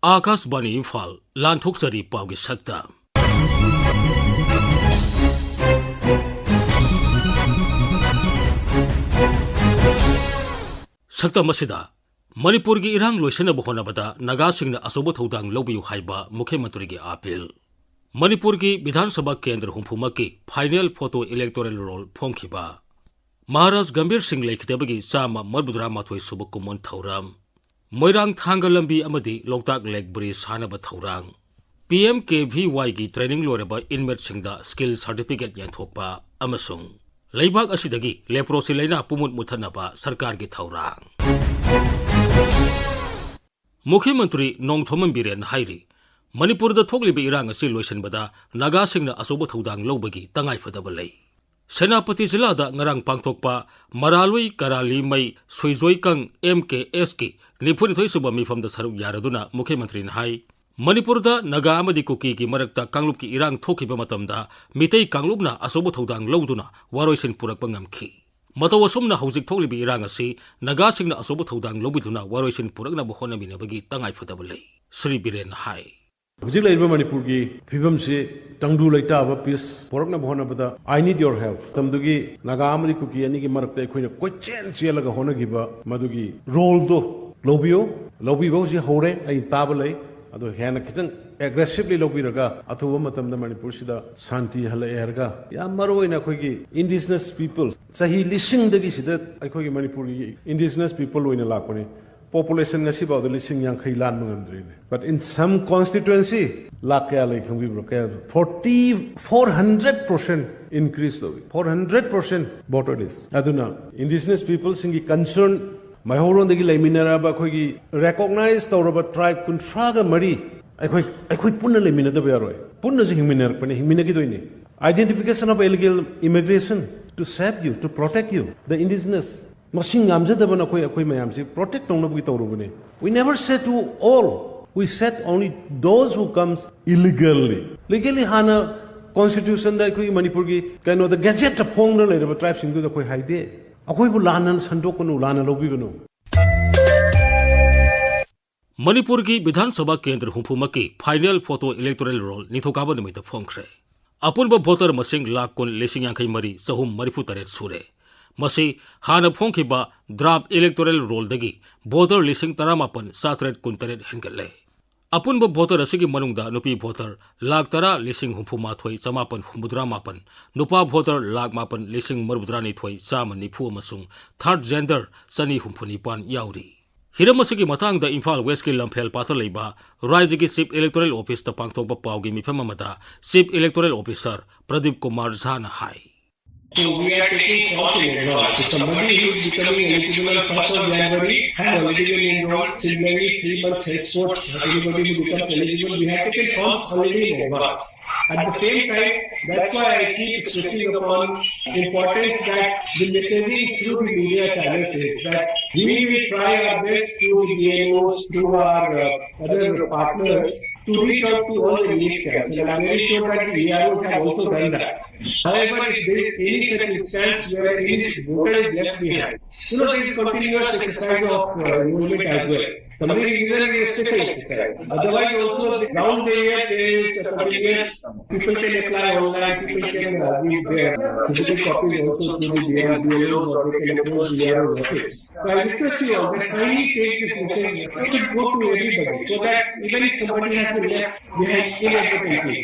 Akashvani Imphal Lan Thokchari Paugi Sakta Sakta Masida Manipur gi irang loisena bohona bada Naga singna asobo thodang lobiyu haiba Mukhyamantri gi appeal Manipur gi Vidhan Sabha Kendra humphuma ki final photo electoral roll phomkhiba Maharaj Gambhir Singh Laikhdebagi Sama Marbudra Mathoi Subakumon Thauram Moirang Thangalambi Amadi Loktak Lake Bridge Hanaba Thaurang PMKVY gi training loreba inmate singda skill certificate yanthokpa amasung Leibak asidagi leprosi laina pumut muthanaba sarkar gi thaurang Mukhyamantri Nongthoman Biren Hairi Manipur da thoklibi irang asi loisenbada Naga singna asobo thodang lobagi tangai fadaba lei Senapati Zilla da ngarang pangthokpa Maraloi Karali Mai Soizoi Kang MKS ki Nipun Thoi Suba Mifam da Saruk Yaraduna Mukhyamantri Hai Manipur da Naga amadi Kuki ki marakta Kanglup ki irang thokiba matamda Mitei Kanglupna asobo thodang loduna waroisin purakpa ngamkhi Matawasumna haujik thoklibi irang asi Naga singna asobo thodang lobiduna waroisin purakna bohona minabagi tangai fadaba lei Sri Biren Hai Hujik laiba Manipur gi phibam se tangdu laita aba pis porokna bhona bada I need your help tamdugi Naga amadi Kuki ani gi marakta khoina kochen chelaga hona giba madugi role do lobibo si hore ai taba lai ado hena kitang aggressively lobiraga athuba matamda Manipur sida santi hala erga ya maroina khogi indigenous people sahi lising dagi sida khogi Manipur gi indigenous people oina lakone population ngasi ba lising yang khailan ngamdrine but in some constituency lakya like we broke 400% increase 400% voter list aduna indigenous people singi concern my horon dagi laiminara ba khogi recognize tawraba tribe kuntraga mari ai punna laimina da bayaroi punna jing minar pane himina gi doini identification of illegal immigration to save you to protect you the indigenous Masing amjadabana koi mayam si protect tongnabugi tawrubune. We never said to all. We said only those who comes illegally. Legally hana constitution da koi Manipur gi kaino the gazette phongna leiraba tribe singdu da koi haide. Akoi bu lanan sandokunu lana lobigunu. Manipur gi Vidhan Sabha Kendra humphuma ki final photo electoral roll nithokaba numita phongkhre. Apunba voter masing lakh kun lising yankhai mari sahum marifu taret sure. Masi hana phongkhiba draft electoral roll dagi voter lising taramapan satret kuntaret hengalle apunba voter asigi manungda nupi voter lakh tara lising humphuma thoi chamapan humudra mapan nupa voter lakh mapan lising marbudra ni thoi chama nifu amasung third gender sani humphuni pan yauri hiramasigi matang da Imphal West ki Lamphel pathal leiba Raijigi Chief Electoral Office ta pangthokba paugi mifam amada Chief Electoral Officer Pradeep Kumar Jha hai So we are taking Thokchom results. So somebody who is becoming eligible on 1st of January has already been enrolled. Similarly, 3 months henceforth, everybody who becomes eligible, we have taken forms already in advance. At the same time, that's why I keep stressing upon importance that the messaging through the media channels is that we will try our best through the DNOs, through our other partners to reach out to all the need camps. And I'm very sure that the EROs have also done that. However, if there is any such instance where any voter is left behind, there is continuous exercise of enrollment as well. Somebody usually is taking exercise. Otherwise, also the ground area there is convenience. People can apply online. People can give their physical copies also through the DRBLOs or they can approach the DRO's office. So I request you all that kindly take this message. It should go to everybody so that even if somebody has been left behind inadvertently.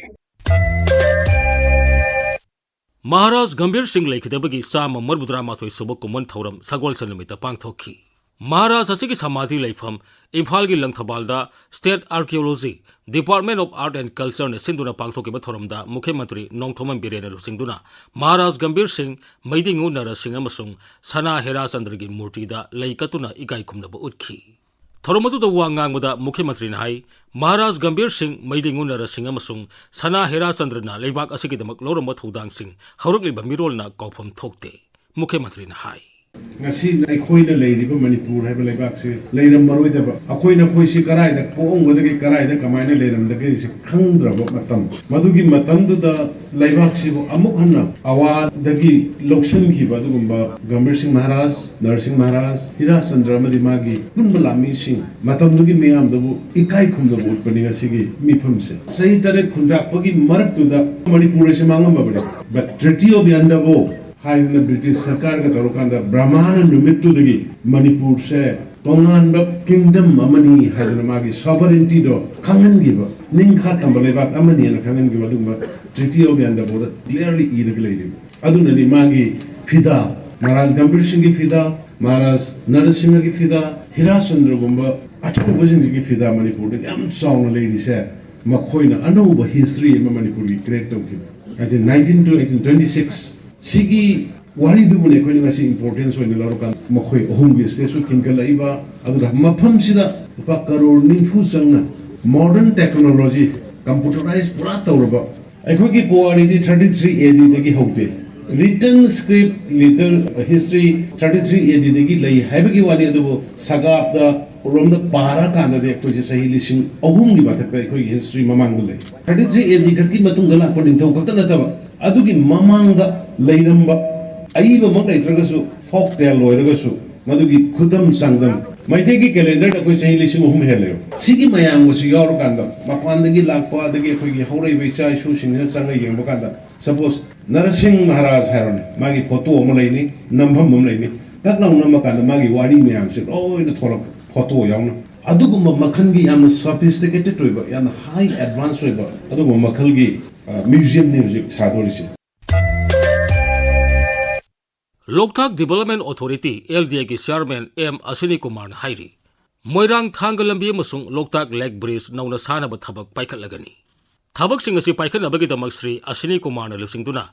Maharaj Gambhir Singh Laikhdebagi Sama Marbudra Mathoi Subakumon Thauram Sagol Sanumita Pangthokhi Maharaj asigi samadhi laifam Imphal gi Langthabalda State Archaeology Department of Art and Culture ne sinduna pangthokiba thoramda Mukhyamantri Nongthoman Birena lusingduna Maharaj Gambhir Singh Maidingu Narasingh amasung Sana Hera Chandra gi murti da laikatuna ikai khumnaba utkhi Thoromatu da wangangmada Mukhyamantri na hai Maharaj Gambhir Singh Maidingu Narasingh amasung Sana Hera Chandra na leibak asigi damak loramba thodang sing haurukliba mirol na kaufam thokte Mukhyamantri na hai ngasi akhoi na leiriba manipur haiba leibak se leiram maroi da akhoi na khoi si karai da poong wada ki karai da kamai na leiram da ke si khangdra ba matam madugi matam du da leibak si bo amuk hanna awa da gi loksan ki ba du gumba Gambhir Singh Maharaj Narsingh Maharaj Hira Chandra madi magi punba lami sing matam du gi miyam da bu ikai khum da bu pani ngasi gi mifam se sahi tare khundrak pagi marak du da manipur se mangam ba bade but treaty of yandabo हाइना British सरकार का तौरकांदा ब्राह्मण निमित्तु दगी मणिपुर से तोंगान ब kingdom अमनी हाइना मागी sovereignty दो खांगन गिबो निंखा तंबलेबाक अमनी न खांगन गिबो दुमा treaty of यंदा बोद क्लियरली इरग लेदि अदुननि मागी फिदा महाराज गंभीर सिंह की फिदा महाराज नरसिंह की फिदा हिरा चंद्र गुंबा अठौब सिंह की फिदा मणिपुर दे याम सॉन्ग लेदि से मखोइना अनौब हिस्ट्री मणिपुर की create तौखि 19 to 1826 Sigi wari du bune ko ni importance hoine laro kan makhoi ohum gi station kinkal aiba adu mafam sida pa karor ninfu sangna modern technology computerized pura tawraba akhoi ki poari di 33 AD dagi hokte written script little history 33 AD dagi lai haiba gi wali adu sagap da rom da para kan da de ko je sahi lising ohum gi batak da akhoi history mamang lai 33 AD ki matung dala pa nintau ka ta na adugi mamang da leiramba aiba mak leitragasu folk tale loiragasu madugi khudam sangdam maithai ki calendar da koi sahi lising hum heleyo sigi mayam wasu yaur kanda mapan dagi lakpa dagi koi gi horai becha isu singha sanga yengba kanda suppose Narsingh Maharaj haron magi photo am leini nambam am leini tak lang nam kanda magi wari mayam se oina thorak photo yauna adugumba makhan gi yam sophisticated roiba yam high advanced roiba adugumba makhal gi museum music sadorisi Loktak Development Authority LDA की chairman M Ashwini Kumar हाइरी मोइरांग थांगलंबी मसुंग Loktak lake bridge नौना सानब थबक पाइखटलगनी थबक सिंग असि पाइखटनबगीदमक श्री अश्विनी कुमार लुसिंगदुना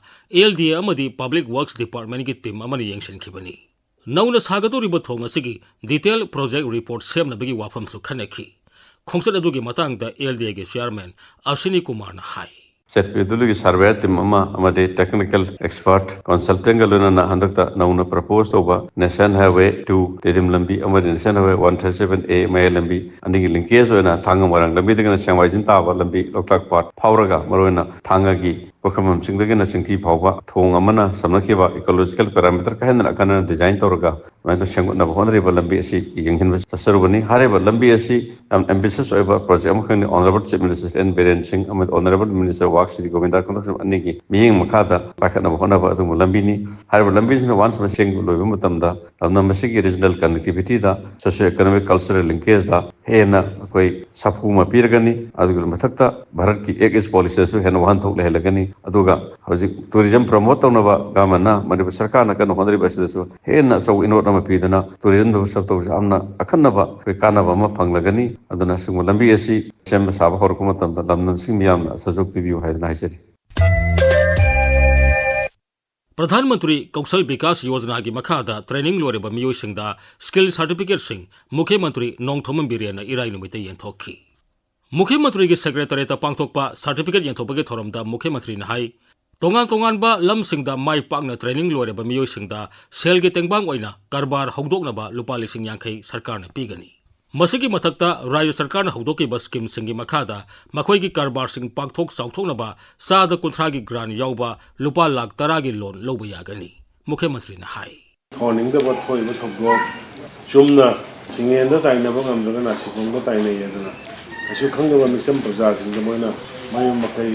LDA अमदी पब्लिक वर्क्स डिपार्टमेंट की टीम अमनि यंगसनखिबनी नौना सागदोरिब थोंग असिगी डिटेल प्रोजेक्ट रिपोर्ट सेमनबगी वाफमसु खनखि खोंगसत अदुगी मतंगदा LDA की chairman अश्विनी कुमार हाई Set Viduli survey team amade technical expert consulting galuna handakta nauna proposed over National Highway to Tedim Lambi amade National Highway 137A Maya Lambi and the linkage na Tanga Marang Lambi the Shanghai Tawa Lambi Loktak Part Powerga Marona Tangagi Pokamam Singagana Singti Pava Thong Amana Samakiva ecological parameter Kahana Kana design Torga when the Shangana Honorable Lambi si Yankin Sasurvani Hareba Lambi si ambitious over project Honorable Chief Minister and Beren Singh Ahmed Honorable Minister City Government Conduction Aniki, being Makata, Pakana Honava, Lambini, Harbour Lambis in once machine Luvimutamda, Namasiki regional connectivity, the socio-economic cultural linkage, the Hena, Koi, Sapuma Pirgani, Adul Matakta, Baraki, Eggs policies, and one to Lehelagani, Aduga, tourism promoter Nova, Gamana, Madhusakana, Kan Honri Basis, Hena, so in Orama Pidana, tourism of Amna, Akanava, Kanava, Panglagani, Adana Lambiasi, Shem Saba Horkumatam, the London Simiam, Suzuki View has nice. प्रधानमंत्री कौशल विकास योजना की मखादा training लोरेब मियोइसिंगदा skill certificate सिंग मुख्यमंत्री नोंगथोमम villain Irai नुमिते यंथोखी मुख्यमंत्री की सेक्रेटरीत पांगथोकपा certificate यंथोपगे थोरमदा मुख्यमंत्री high तोंगान तोंगानबा लमसिंगदा माई पाकना training लोरेब मियोइसिंगदा सेलगे तेंगबांग ओइना कारबार हौदोकनबा लुपा लिसिंग यांखै सरकारना पीगनी मसिगी मथक्ता राज्य सरकार हौदोकीबा स्कीम सिंगी मखादा मखोइगी कारबार सिंग पाकथोक साउथोकनबा साद कुंथ्रागी ग्रांट याउबा लुपा लाख 10 की लोन लौबा यागनी मुख्यमंत्री ने हाई थोनिंगदबा थोइबा थोबो चुमना सिंगेंदा ताइनबा ngамदगना सिफोंदा ताइनै यदना असु खंगबा मिसम प्रजा सिंग Moina मायम मखै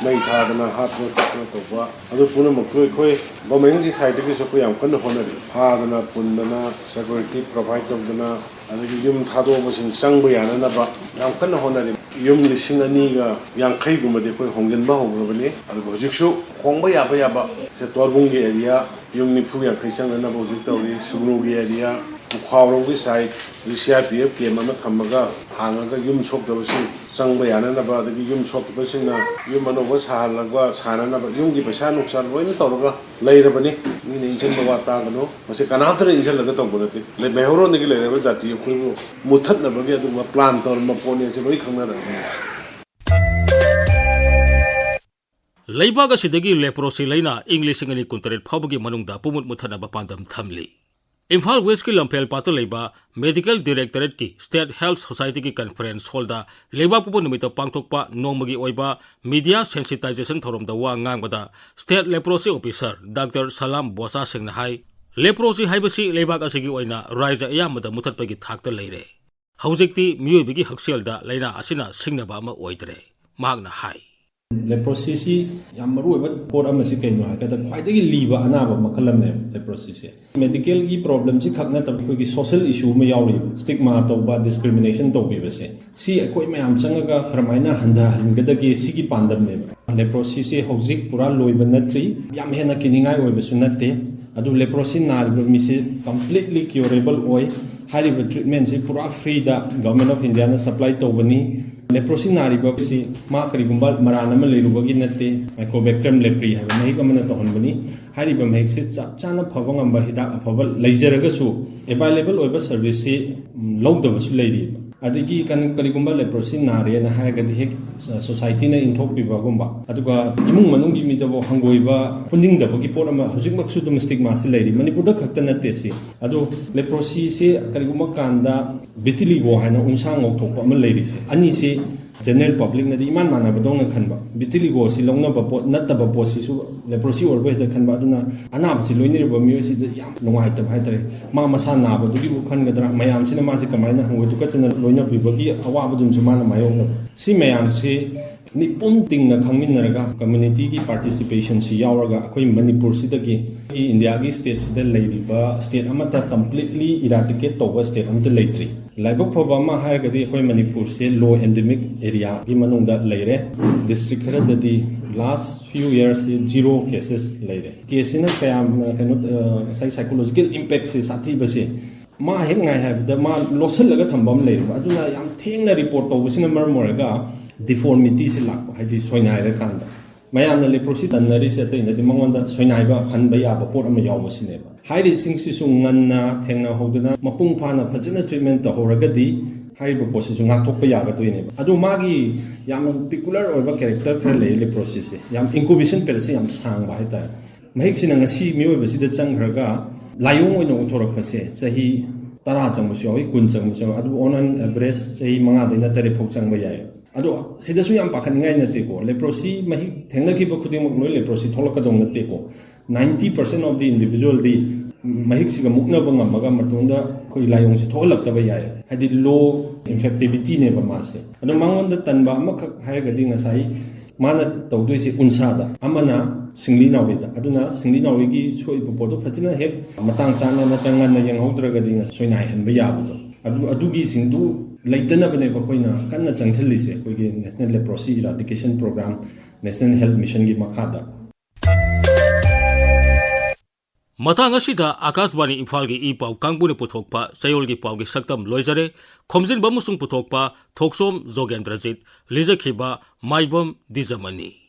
mai thadana hatno takna toba adu puna mokoi khoi government ki side ki so yam kan honari thadana pundana security provide tobdana adu yum thado basing sangba yana na ba yam kan honari yum lising ani ga yang khai guma de khoi honggen ba hogrobani adu hojiksu khongba ya ba se torbung gi area yum ni phu yang khai sang na ba hojik tawri sugnu gi area khawrong gi side risia pf ke mama thamaga hangaga yum sok da basi Sang bayana na ba dagi yum sok basing na yum ano ba sahalagwa sana na ba yung gi paisa nuksan boy na tawraga laira bani ni ne inchen ba ta gano mase kanatra inchen laga taw bonati le mehoro ni gi laira ba jati khoi bu muthat na ba gi adu ma plan tor ma pone se boi khangna ra ꯂꯩꯕꯥꯛ ꯑꯁꯤꯗꯒꯤ leprosy ꯂꯩꯅ ꯏꯪ 2019 ꯐꯥꯎꯕꯒꯤ ꯃꯅꯨꯡꯗ ꯄꯨꯃꯨꯠ ꯃꯨꯠꯊꯅꯕ ꯄꯥꯟꯗꯝ ꯊꯝꯂꯤ ꯏꯝꯐꯥꯜ ꯋꯦꯁꯀꯤ ꯂꯝꯐꯦꯜ ꯄꯥꯠꯇ ꯂꯩꯕ ꯃꯦꯗꯤꯀꯦꯜ ꯗꯤꯔꯦꯛꯇꯣꯔꯦꯠꯀꯤ ꯁ꯭ꯇꯦꯠ ꯍꯦꯜꯊ ꯁꯣꯁꯥꯏꯇꯤꯒꯤ ꯀꯟꯐꯔꯦꯟꯁ ꯍꯣꯜꯗ ꯂꯩꯕꯥꯛ ꯄꯣꯛꯄ ꯅꯨꯃꯤꯠꯇ ꯄꯥꯡꯊꯣꯛꯄ ꯅꯣꯡꯃꯒꯤ ꯑꯣꯏꯕ ꯃꯤꯗꯤꯌꯥ ꯁꯦꯟꯁꯤꯇꯥꯏꯖꯦꯁꯟ ꯊꯧꯔꯝꯗ ꯋꯥ ꯉꯥꯡꯕꯗ ꯁ꯭ꯇꯦꯠ ꯂꯦꯄ꯭ꯔꯣꯁꯤ ꯑꯣꯐꯤꯁꯔ ꯗꯥꯛꯇꯔ ꯁꯂꯥꯝ ꯕꯣꯁꯥ ꯁꯤꯡꯅ ꯍꯥꯏ ꯂꯦꯄ꯭ꯔꯣꯁꯤ ꯍꯥꯏꯕꯁꯤ ꯂꯩꯕꯥꯛ ꯑꯁꯤꯒꯤ ꯑꯣꯏꯅ ꯔꯥꯏꯖ ꯑꯌꯥꯝꯕꯗ ꯃꯨꯊꯠꯄꯒꯤ ꯊꯥꯛꯇ ꯂꯩꯔꯦ ꯍꯧꯖꯤꯛꯇꯤ ꯃꯤꯑꯣꯏꯕꯒꯤ ꯍꯛꯁꯦꯜꯗ ꯂꯩꯅꯥ ꯑꯁꯤꯅ ꯁꯤꯡꯅꯕ ꯑꯃ ꯑꯣꯏꯗ꯭ꯔꯦ ꯃꯍꯥꯛꯅ ꯍꯥꯏ ꯂꯦꯄ꯭ꯔꯣꯁꯤꯁꯤ ꯌꯥꯝ ꯃꯔꯨꯑꯣꯏꯕ ꯄꯣꯠ ꯑꯃꯁꯤ ꯀꯩꯅꯣ ꯍꯥꯏꯔꯒꯗ ꯈ꯭ꯋꯥꯏꯗꯒꯤ ꯂꯤꯕ ꯑꯅꯥꯕ ꯃꯈꯜ ꯑꯃꯅꯦꯕ ꯂꯦꯄ꯭ꯔꯣꯁꯤꯁꯦ ꯃꯦꯗꯤꯀꯦꯜꯒꯤ ꯄ꯭ꯔꯣꯕ꯭ꯂꯦꯝꯁꯤ ꯈꯛ ꯅꯠꯇꯕ ꯑꯩꯈꯣꯏꯒꯤ ꯁꯣꯁꯤꯌꯦꯜ ꯏꯁꯨ ꯑꯃ ꯌꯥꯎꯔꯤꯕ ꯁ꯭ꯇꯤꯛꯃꯥ ꯇꯧꯕ ꯗꯤꯁꯀ꯭ꯔꯤꯃꯤꯅꯦꯁꯟ ꯇꯧꯕꯤꯕꯁꯦ ꯁꯤ ꯑꯩꯈꯣꯏ ꯃꯌꯥꯝ ꯆꯪꯉꯒ ꯀꯔꯝꯍꯥꯏꯅ ꯍꯟꯊꯍꯟꯒꯗꯒꯦ ꯁꯤꯒꯤ ꯄꯥꯟꯗꯝꯅꯦꯕ ꯂꯦꯄ꯭ꯔꯣꯁꯤꯁꯦ ꯍꯧꯖꯤꯛ ꯄꯨꯔꯥ ꯂꯣꯏꯕ ꯅꯠꯇ꯭ꯔꯤ ꯌꯥꯝ ꯍꯦꯟꯅ ꯀꯤꯅꯤꯡꯉꯥꯏ ꯑꯣꯏꯕꯁꯨ ꯅꯠꯇꯦ ꯑꯗꯨ ꯂꯦꯄ꯭ꯔꯣꯁꯤ ꯅꯥꯔꯤꯕ ꯃꯤꯁꯤ ꯀꯝꯄ꯭ꯂꯤꯠꯂꯤ ꯀ꯭ꯌꯣꯔꯦꯕꯜ ꯑꯣꯏ ꯍꯥꯏꯔꯤꯕ ꯇ꯭ꯔꯤꯠꯃꯦꯟꯁꯤ ꯄꯨꯔꯥ ꯐ꯭ꯔꯤꯗ ꯒꯚꯔꯟꯃꯦꯟꯠ ꯑꯣꯐ ꯏꯟꯗꯤꯌꯥꯅ ꯁꯄ꯭ꯂꯥꯏ ꯇꯧꯕꯅꯤ ꯂꯦꯄ꯭ꯔꯣꯁꯤ ꯅꯥꯔꯤꯕꯁꯤ ꯃꯥ ꯀꯔꯤꯒꯨꯝꯕ ꯃꯔꯥꯟ ꯑꯃ ꯂꯩꯔꯨꯕꯒꯤ ꯅꯠꯇꯦ ꯃꯥꯏꯀ꯭ꯔꯣꯕꯦꯛꯇꯔꯤꯌꯝ ꯂꯦꯄ꯭ꯔꯤ ꯍꯥꯏꯕ ꯃꯍꯤꯛ ꯑꯃꯅ ꯇꯧꯍꯟꯕꯅꯤ ꯍꯥꯏꯔꯤꯕ ꯃꯍꯤꯛꯁꯤ ꯆꯞ ꯆꯥꯅ ꯐꯕ ꯉꯝꯕ ꯍꯤꯗꯥꯛ ꯑꯐꯕ ꯂꯩꯖꯔꯒꯁꯨ ꯑꯦꯚꯥꯏꯂꯦꯕꯜ ꯑꯣꯏꯕ ꯁꯔꯚꯤꯁꯁꯤ ꯂꯧꯗꯕꯁꯨ ꯂꯩꯔꯤꯕ ꯑꯗꯒꯤ ꯀꯔꯤꯒꯨꯝꯕ ꯂꯦꯄ꯭ꯔꯣꯁꯤ ꯅꯥꯔꯦꯅ ꯍꯥꯏꯔꯒꯗꯤ ꯍꯦꯛ ꯁꯣꯁꯥꯏꯇꯤꯅ ꯏꯟꯊꯣꯛꯄꯤꯕꯒꯨꯝꯕ ꯑꯗꯨꯒ ꯏꯃꯨꯡ ꯃꯅꯨꯡꯒꯤ ꯃꯤꯗꯕꯨ ꯍꯪꯒꯣꯏꯕ ꯄꯨꯅꯤꯡꯗꯕꯒꯤ ꯄꯣꯠ ꯑꯃ ꯍꯧꯖꯤꯛꯃꯛꯁꯨ ꯑꯗꯨꯝ ꯁ꯭ꯇꯤꯛꯃꯥꯁꯤ ꯂꯩꯔꯤ ꯃꯅꯤꯄꯨꯔꯗ ꯈꯛꯇ ꯅꯠꯇꯦ ꯁꯤ ꯑꯗꯣ ꯂꯦꯄ꯭ꯔꯣꯁꯤꯁꯤ ꯀꯔꯤꯒꯨꯝꯕ ꯀꯥꯟꯗ ꯚꯤꯇꯤꯂꯤꯒꯣ ꯍꯥꯏꯅ ꯎꯟꯁꯥ ꯉꯧꯊꯣꯛꯄ ꯑꯃ ꯂꯩꯔꯤꯁꯦ ꯑꯅꯤꯁꯤ ꯖꯦꯅꯔꯦꯜ ꯄꯕ꯭ꯂꯤꯛꯅꯗꯤ ꯏꯃꯥꯟ ꯃꯥꯟꯅꯕꯗꯧꯅ ꯈꯟꯕ ꯚꯤꯇꯤꯂꯤꯒꯣꯁꯤ ꯂꯧꯅꯕ ꯄꯣꯠ ꯅꯠꯇꯕ ꯄꯣꯠꯁꯤꯁꯨ ꯂꯦꯄ꯭ꯔꯣꯁꯤ ꯑꯣꯏꯕ ꯍꯦꯛꯇ ꯈꯟꯕ ꯑꯗꯨꯅ ꯑꯅꯥꯕꯁꯤ ꯂꯣꯏꯅꯔꯤꯕ ꯃꯤꯑꯣꯏꯁꯤꯗ ꯌꯥꯝ ꯅꯨꯡꯉꯥꯏꯇꯕ ꯍꯥꯏꯇꯥꯔꯦ ꯃꯥ ꯃꯁꯥ ꯅꯥꯕꯗꯨꯒꯤꯕꯨ ꯈꯟꯒꯗ꯭ꯔꯥ ꯃꯌꯥꯝꯁꯤꯅ ꯃꯥꯁꯤ ꯀꯃꯥꯏꯅ ꯍꯪꯒꯣꯏ ꯇꯨꯀꯠꯆꯅ ꯂꯣꯏꯅꯕꯤꯕꯒꯤ ꯑꯋꯥꯕꯗꯨꯝꯁꯨ ꯃꯥꯅ ꯃꯥꯌꯣꯛꯅꯕ ꯁꯤ ꯃꯌꯥꯝꯁꯤ ꯃꯤꯄꯨꯝ ꯇꯤꯡꯅ ꯈꯪꯃꯤꯟꯅꯔꯒ ꯀꯝꯃ꯭ꯌꯨꯅꯤꯇꯤꯒꯤ ꯄꯥꯔꯇꯤꯁꯤꯄꯦꯁꯟꯁꯤ ꯌꯥꯎꯔꯒ ꯑꯩꯈꯣꯏ ꯃꯅꯤꯄꯨꯔꯁꯤꯗꯒꯤ ꯏꯟꯗꯤꯌꯥꯒꯤ ꯁ꯭ꯇꯦꯠꯁꯤꯗ ꯂꯩꯔꯤꯕ ꯁ꯭ꯇꯦꯠ ꯑꯃꯠꯇ ꯀꯝꯄ꯭ꯂꯤꯠꯂꯤ ꯏꯔꯥꯗꯤꯀꯦꯠ ꯇꯧꯕ ꯁ꯭ꯇꯦꯠ ꯑꯃꯠꯇ ꯂꯩꯇ꯭ꯔꯤ ꯂꯥꯏꯕꯛ ꯐꯕ ꯑꯃ ꯍꯥꯏꯔꯒꯗꯤ ꯑꯩꯈꯣꯏ ꯃꯅꯤꯄꯨꯔꯁꯦ ꯂꯣ ꯑꯦꯟꯗꯦꯃꯤꯛ ꯑꯦꯔꯤꯌꯥꯒꯤ ꯃꯅꯨꯡꯗ ꯂꯩꯔꯦ ꯗꯤꯁꯇ꯭ꯔꯤꯛ ꯈꯔꯗꯗꯤ ꯂꯥꯁ ꯐ꯭ꯌꯨ ꯌꯔꯁꯤ 0 ꯀꯦꯁꯦꯁ ꯂꯩꯔꯦ ꯀꯦꯁꯁꯤꯅ ꯀꯌꯥꯝ ꯉꯁꯥꯏ ꯁꯥꯏꯀꯣꯂꯣꯖꯤꯀꯦꯜ ꯏꯝꯄꯦꯛꯁꯦ ꯁꯥꯊꯤꯕꯁꯦ ꯃꯥ ꯍꯦꯛ ꯉꯥꯏ ꯍꯥꯏꯕꯗ ꯃꯥ ꯂꯣꯠꯁꯤꯜꯂꯒ ꯊꯝꯕ ꯑꯃ ꯂꯩꯔꯤꯕ ꯑꯗꯨꯅ ꯌꯥꯝ ꯊꯦꯡꯅ ꯔꯤꯄꯣꯔꯠ ꯇꯧꯕꯁꯤꯅ ꯃꯔꯝ ꯑꯣꯏꯔꯒ ꯗꯤꯐꯣꯔꯃꯤꯇꯤꯁꯤ ꯂꯥꯛꯄ ꯍꯥꯏꯗꯤ ꯁꯣꯏꯅꯥꯏꯔꯀꯥꯟꯗ ꯃꯌꯥꯝꯅ ꯂꯦꯄ꯭ꯔꯣꯁꯤ ꯇꯟꯅꯔꯤꯁꯦ ꯑꯇꯩꯅꯗꯤ ꯃꯉꯣꯟꯗ ꯁꯣꯏꯅꯥꯏꯕ ꯍꯟꯕ ꯌꯥꯕ ꯄꯣꯠ ꯑꯃ ꯌꯥꯎꯕꯁꯤꯅꯦꯕ ꯍꯥꯏꯔꯤꯁꯤꯡꯁꯤꯁꯨ ꯉꯟꯅ ꯊꯦꯡꯅꯍꯧꯗꯅ ꯃꯄꯨꯡ ꯐꯥꯅ ꯐꯖꯅ ꯇ꯭ꯔꯤꯠꯃꯦꯟ ꯇꯧꯍꯧꯔꯒꯗꯤ ꯍꯥꯏꯔꯤꯕ ꯄꯣꯠꯁꯤꯁꯨ ꯉꯥꯛꯊꯣꯛꯄ ꯌꯥꯒꯗꯣꯏꯅꯦꯕ ꯑꯗꯨ ꯃꯥꯒꯤ ꯌꯥꯝꯅ ꯄꯤꯀꯨꯂꯔ ꯑꯣꯏꯕ ꯀꯦꯔꯦꯛꯇꯔ ꯈꯔ ꯂꯩ ꯂꯦꯄ꯭ꯔꯣꯁꯤꯁꯦ ꯌꯥꯝ ꯏꯟꯀꯨꯕꯦꯁꯟ ꯄꯦꯔꯤꯌꯠꯁꯦ ꯌꯥꯝ ꯁꯥꯡꯕ ꯍꯥꯏꯇꯥꯔꯦ ꯃꯍꯤꯛꯁꯤꯅ ꯉꯁꯤ ꯃꯤꯑꯣꯏꯕꯁꯤꯗ ꯆꯪꯈ꯭ꯔꯒ ꯂꯥꯏꯑꯣꯡ ꯑꯣꯏꯅ ꯎꯠꯊꯣꯔꯛꯄꯁꯦ ꯆꯍꯤ 10 ꯆꯪꯕꯁꯨ ꯌꯥꯎꯏ 10 ꯆꯪꯕꯁꯨ ꯌꯥꯎꯏ ꯑꯗꯨ ꯑꯣꯟ ꯑꯦꯟ ꯑꯦꯚꯔꯦꯖ ꯆꯍꯤ 5ꯗꯩꯅ 8 ꯐꯥꯎ ꯆꯪꯕ ꯌꯥꯏ ꯑꯗꯣ ꯁꯤꯗꯁꯨ ꯌꯥꯝ ꯄꯥꯈꯠꯅꯤꯡꯉꯥꯏ ꯅꯠꯇꯦꯀꯣ ꯂꯦꯄ꯭ꯔꯣꯁꯤ ꯃꯍꯤꯛ ꯊꯦꯡꯅꯈꯤꯕ ꯈꯨꯗꯤꯡꯃꯛ ꯂꯣꯏ ꯂꯦꯄ꯭ꯔꯣꯁꯤ ꯊꯣꯛꯂꯛꯀꯗꯧ ꯅꯠꯇꯦꯀꯣ 90% ꯑꯣꯐ ꯗꯤ ꯏꯟꯗꯤꯚꯤꯖꯨꯋꯦꯜꯗꯤ ꯃꯍꯤꯛꯁꯤꯒ ꯃꯨꯛꯅꯕ ꯉꯝꯃꯒ ꯃꯇꯨꯡꯗ ꯑꯩꯈꯣꯏ ꯂꯥꯏꯑꯣꯡꯁꯤ ꯊꯣꯛꯍꯜꯂꯛꯇꯕ ꯌꯥꯏ ꯍꯥꯏꯗꯤ ꯂꯣ ꯏꯟꯐꯦꯛꯇꯤꯚꯤꯇꯤꯅꯦꯕ 마ꯁꯦ ꯑꯗꯣ ꯃꯉꯣꯟꯗ ꯇꯟꯕ ꯑꯃꯈꯛ ꯍꯥꯏꯔꯒꯗꯤ ꯉꯁꯥꯏ ꯃꯥꯅ ꯇꯧꯗꯣꯏꯁꯤ ꯎꯟꯁꯥꯗ ꯑꯃꯅ ꯁꯤꯡꯂꯤ ꯅꯥꯎꯔꯤꯗ ꯑꯗꯨꯅ ꯁꯤꯡꯂꯤ ꯅꯥꯎꯔꯤꯒꯤ ꯁꯣꯏꯕ ꯄꯣꯠꯇꯣ ꯐꯖꯅ ꯍꯦꯛ ꯃꯇꯥꯡ ꯆꯥꯅ ꯅꯠꯇ꯭ꯔꯒ ꯉꯟꯅ ꯌꯦꯡꯍꯧꯗ꯭ꯔꯒꯗꯤ ꯁꯣꯏꯅꯥꯏꯍꯟꯕ ꯌꯥꯕꯗꯣ ꯑꯗꯨꯒꯤꯁꯤꯡꯗꯨ ꯂꯩꯇꯅꯕꯅꯦꯕ ꯑꯩꯈꯣꯏꯅ ꯀꯟꯅ ꯆꯪꯁꯤꯜꯂꯤꯁꯦ ꯑꯩꯈꯣꯏꯒꯤ national leprosy eradication programme national health ꯃꯤꯁꯟꯒꯤ ꯃꯈꯥꯗ ꯃꯇꯥꯡ ꯑꯁꯤꯗ ꯑꯀꯥꯁꯕꯥꯅꯤ ꯏꯝꯐꯥꯜꯒꯤ ꯏ ꯄꯥꯎ ꯀꯥꯡꯕꯨꯅ ꯄꯨꯊꯣꯛꯄ ꯆꯌꯣꯜꯒꯤ ꯄꯥꯎꯒꯤ ꯁꯛꯇꯝ ꯂꯣꯏꯖꯔꯦ ꯈꯣꯝꯖꯤꯟꯕ ꯑꯃꯁꯨꯡ ꯄꯨꯊꯣꯛꯄ ꯊꯣꯛꯆꯣꯝ ꯖꯣꯒꯦꯟꯗ꯭ꯔꯖꯤꯠ ꯂꯤꯖꯈꯤꯕ ꯃꯥꯏꯕꯝ ꯗꯤꯖꯃꯅꯤ